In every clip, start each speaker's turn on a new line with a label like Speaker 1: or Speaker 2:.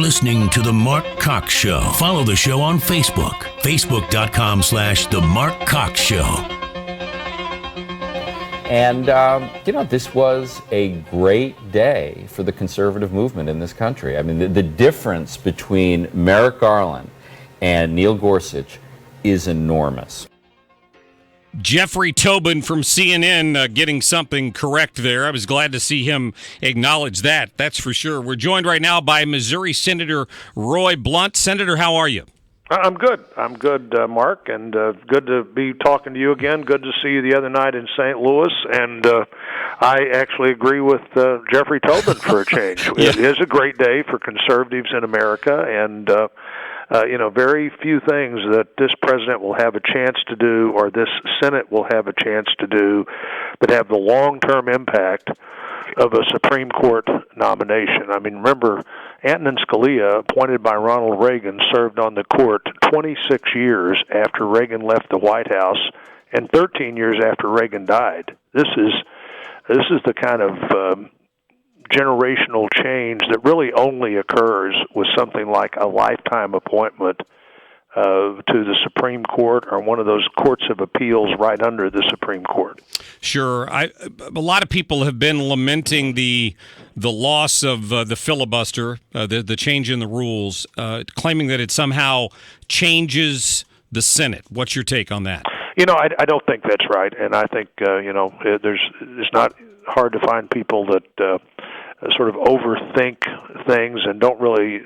Speaker 1: listening to The Mark Cox Show. Follow the show on Facebook, facebook.com/The Mark Cox Show.
Speaker 2: And, this was a great day for the conservative movement in this country. I mean, the difference between Merrick Garland and Neil Gorsuch is enormous.
Speaker 3: Jeffrey Tobin from CNN getting something correct there. I was glad to see him acknowledge that. That's for sure. We're joined right now by Missouri Senator Roy Blunt. Senator, how are you?
Speaker 4: I'm good. Mark, and good to be talking to you again. Good to see you the other night in St. Louis, and I actually agree with Jeffrey Tobin for a change.
Speaker 3: Yeah.
Speaker 4: It is a great day for conservatives in America, and very few things that this president will have a chance to do or this Senate will have a chance to do that have the long-term impact of a Supreme Court nomination. I mean, remember, Antonin Scalia, appointed by Ronald Reagan, served on the court 26 years after Reagan left the White House and 13 years after Reagan died. This is the kind of generational change that really only occurs with something like a lifetime appointment to the Supreme Court or one of those courts of appeals right under the Supreme Court.
Speaker 3: Sure. A lot of people have been lamenting the loss of the filibuster, the change in the rules, claiming that it somehow changes the Senate. What's your take on that?
Speaker 4: I don't think that's right, and I think it's not hard to find people that sort of overthink things and don't really.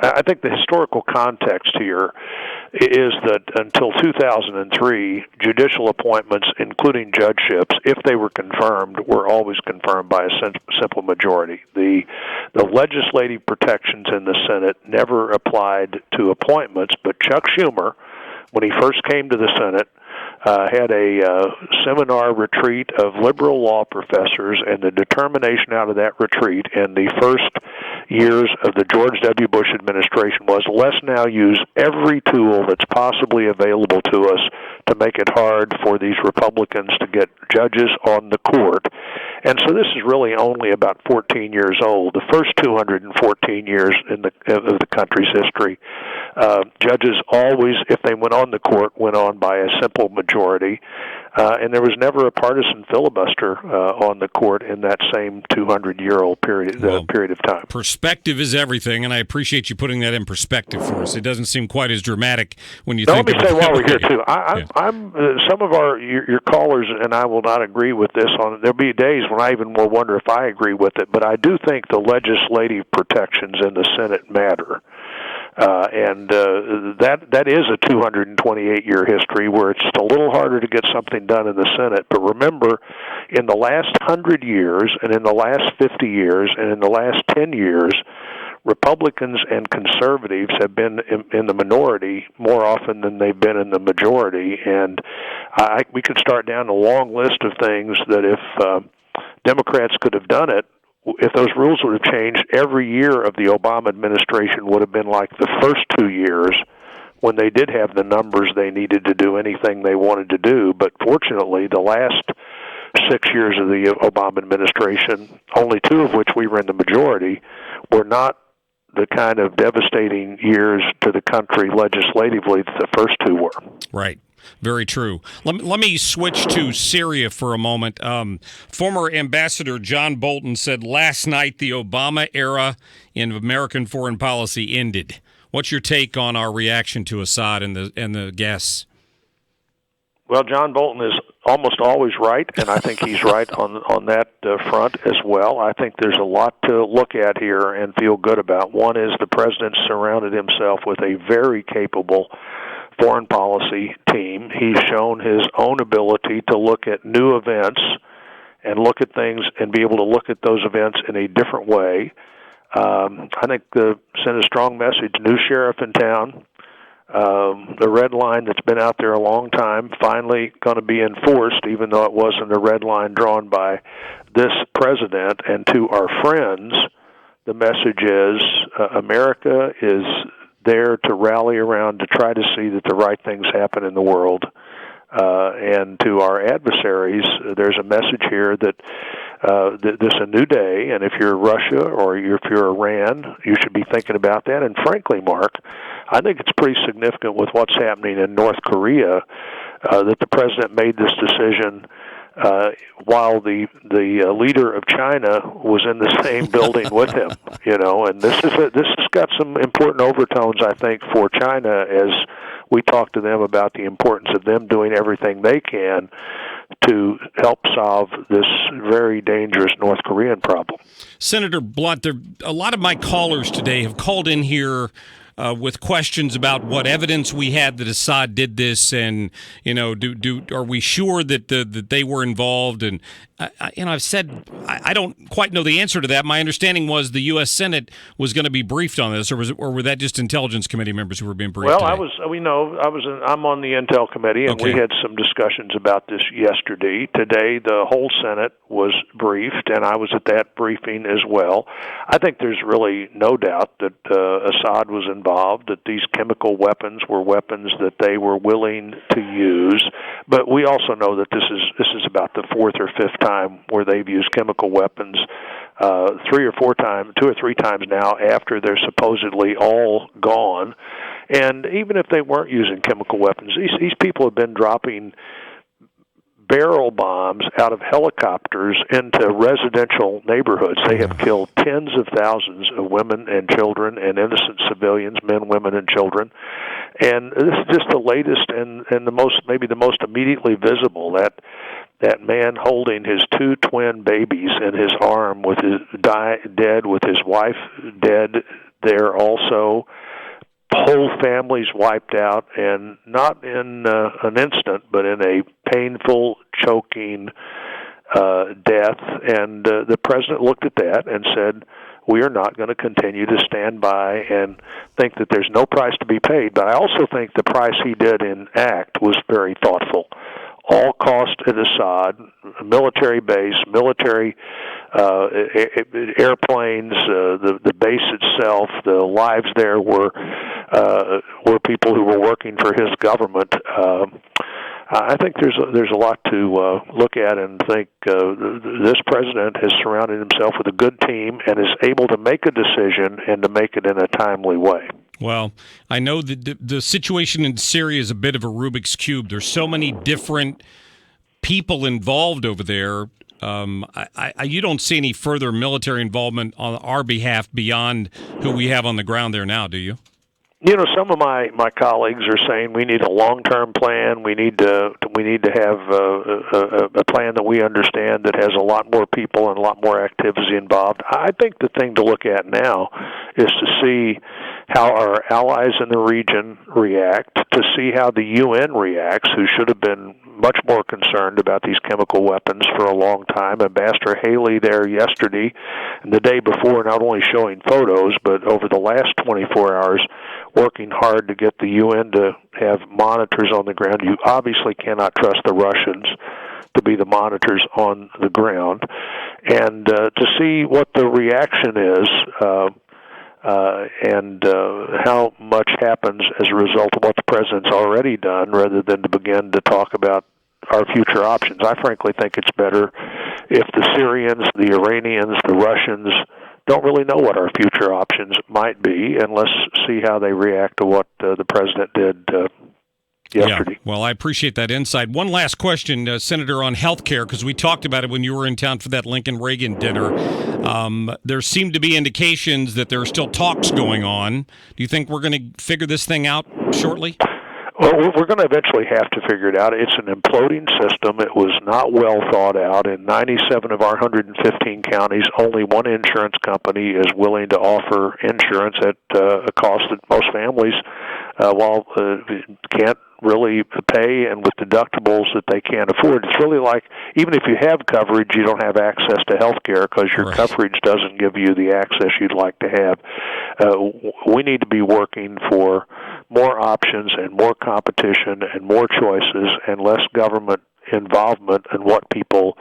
Speaker 4: I think the historical context here is that until 2003, judicial appointments, including judgeships, if they were confirmed, were always confirmed by a simple majority. The legislative protections in the Senate never applied to appointments, but Chuck Schumer, when he first came to the Senate, had a seminar retreat of liberal law professors, and the determination out of that retreat in the first years of the George W. Bush administration was, let's now use every tool that's possibly available to us to make it hard for these Republicans to get judges on the court. And so this is really only about 14 years old. The first 214 years of the country's history, judges always, if they went on the court, went on by a simple majority, and there was never a partisan filibuster on the court in that same 200-year-old period of time.
Speaker 3: Perspective is everything, and I appreciate you putting that in perspective for us. It doesn't seem quite as dramatic when you think.
Speaker 4: Let me say while we're here too, I'm some of your callers and I will not agree with this. There'll be days when I even will wonder if I agree with it, but I do think the legislative protections in the Senate matter. That is a 228-year history where it's just a little harder to get something done in the Senate. But remember, in the last 100 years, and in the last 50 years, and in the last 10 years, Republicans and conservatives have been in the minority more often than they've been in the majority. And we could start down a long list of things that if Democrats could have done it, if those rules would have changed, every year of the Obama administration would have been like the first 2 years when they did have the numbers they needed to do anything they wanted to do. But fortunately, the last 6 years of the Obama administration, only 2 of which we were in the majority, were not the kind of devastating years to the country legislatively that the first 2 were.
Speaker 3: Right. Very true. Let me switch to Syria for a moment. Former Ambassador John Bolton said last night the Obama era in American foreign policy ended. What's your take on our reaction to Assad and the gas?
Speaker 4: Well, John Bolton is almost always right, and I think he's right on that front as well. I think there's a lot to look at here and feel good about. One is the president surrounded himself with a very capable foreign policy team. He's shown his own ability to look at new events and look at things and be able to look at those events in a different way. I think sent a strong message. New sheriff in town. The red line that's been out there a long time finally going to be enforced, even though it wasn't a red line drawn by this president. And to our friends, the message is America is there to rally around to try to see that the right things happen in the world. And to our adversaries, there's a message here that this a new day, and if you're Russia or if you're Iran, you should be thinking about that. And frankly, Mark, I think it's pretty significant with what's happening in North Korea that the president made this decision while the leader of China was in the same building with him. And this has got some important overtones, I think, for China as we talk to them about the importance of them doing everything they can to help solve this very dangerous North Korean problem.
Speaker 3: Senator Blunt, a lot of my callers today have called in here with questions about what evidence we had that Assad did this, and are we sure that they were involved? And I've said I don't quite know the answer to that. My understanding was the U.S. Senate was going to be briefed on this, or were that just Intelligence Committee members who were being briefed?
Speaker 4: Well,
Speaker 3: today?
Speaker 4: I'm on the Intel Committee, and
Speaker 3: Okay.
Speaker 4: we had some discussions about this yesterday. Today, the whole Senate was briefed, and I was at that briefing as well. I think there's really no doubt that Assad was involved, that these chemical weapons were weapons that they were willing to use. But we also know that this is about the fourth or fifth time where they've used chemical weapons, 2 or 3 times now after they're supposedly all gone. And even if they weren't using chemical weapons, these people have been dropping barrel bombs out of helicopters into residential neighborhoods. They have killed tens of thousands of women and children and innocent civilians, men, women, and children. And this is just the latest and maybe the most immediately visible, that man holding his 2 twin babies in his arm with his dead, with his wife dead there also. Whole families wiped out, and not in an instant, but in a painful, choking death. And the president looked at that and said, we are not going to continue to stand by and think that there's no price to be paid. But I also think the price he did enact was very thoughtful. All cost at Assad, military base, military airplanes, the base itself, the lives there were people who were working for his government. I think there's a lot to look at and think this president has surrounded himself with a good team and is able to make a decision and to make it in a timely way.
Speaker 3: Well, I know that the situation in Syria is a bit of a Rubik's Cube. There's so many different people involved over there. You don't see any further military involvement on our behalf beyond who we have on the ground there now, do you?
Speaker 4: Some of my colleagues are saying we need a long-term plan. We need to have a plan that we understand that has a lot more people and a lot more activity involved. I think the thing to look at now is to see how our allies in the region react, to see how the UN reacts, who should have been much more concerned about these chemical weapons for a long time. Ambassador Haley there yesterday and the day before, not only showing photos, but over the last 24 hours, working hard to get the UN to have monitors on the ground. You obviously cannot trust the Russians to be the monitors on the ground. And to see what the reaction is and how much happens as a result of what the president's already done, rather than to begin to talk about our future options. I frankly think it's better if the Syrians, the Iranians, the Russians don't really know what our future options might be, and let's see how they react to what the president did yesterday.
Speaker 3: Yeah, well, I appreciate that insight. One last question, Senator, on health care, because we talked about it when you were in town for that Lincoln-Reagan dinner. There seem to be indications that there are still talks going on. Do you think we're going to figure this thing out shortly?
Speaker 4: Well, we're going to eventually have to figure it out. It's an imploding system. It was not well thought out. In 97 of our 115 counties, only one insurance company is willing to offer insurance at a cost that most families can't really pay, and with deductibles that they can't afford. It's really like, even if you have coverage, you don't have access to health care because your coverage doesn't give you the access you'd like to have. We need to be working for more options and more competition and more choices and less government involvement in what people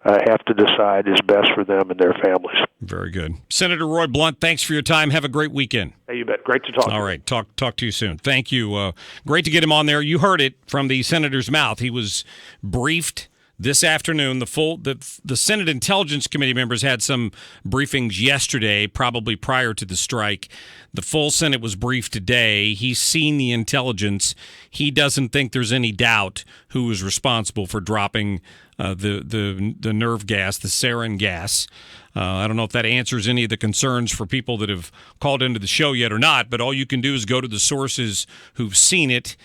Speaker 4: have to decide is best for them and their families.
Speaker 3: Very good. Senator Roy Blunt, thanks for your time. Have a great weekend.
Speaker 4: Hey, you bet. Great to talk.
Speaker 3: All right. Talk to you soon. Thank you. Great to get him on there. You heard it from the senator's mouth. He was briefed this afternoon. The Senate Intelligence Committee members had some briefings yesterday, probably prior to the strike. The full Senate was briefed today. He's seen the intelligence. He doesn't think there's any doubt who was responsible for dropping the nerve gas, the sarin gas. I don't know if that answers any of the concerns for people that have called into the show yet or not, but all you can do is go to the sources who've seen it.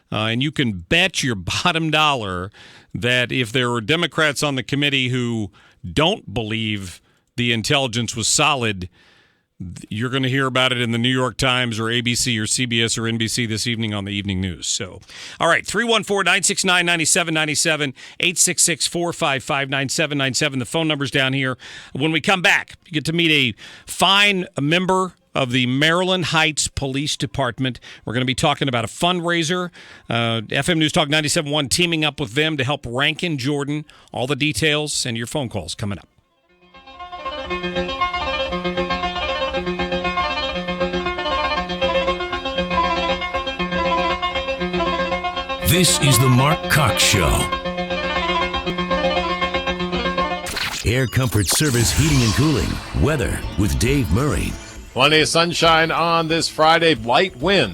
Speaker 3: And you can bet your bottom dollar that if there are Democrats on the committee who don't believe the intelligence was solid, you're going to hear about it in the New York Times or ABC or CBS or NBC this evening on the evening news. So, all right, 314-969-9797, 866-455-9797. The phone number's down here. When we come back, you get to meet a fine member of the Maryland Heights Police Department. We're going to be talking about a fundraiser. FM News Talk 97.1 teaming up with them to help Rankin Jordan. All the details and your phone calls coming up.
Speaker 1: This is the Mark Cox Show. Air Comfort Service Heating and Cooling. Weather with Dave Murray.
Speaker 5: Plenty of sunshine on this Friday. Light wind.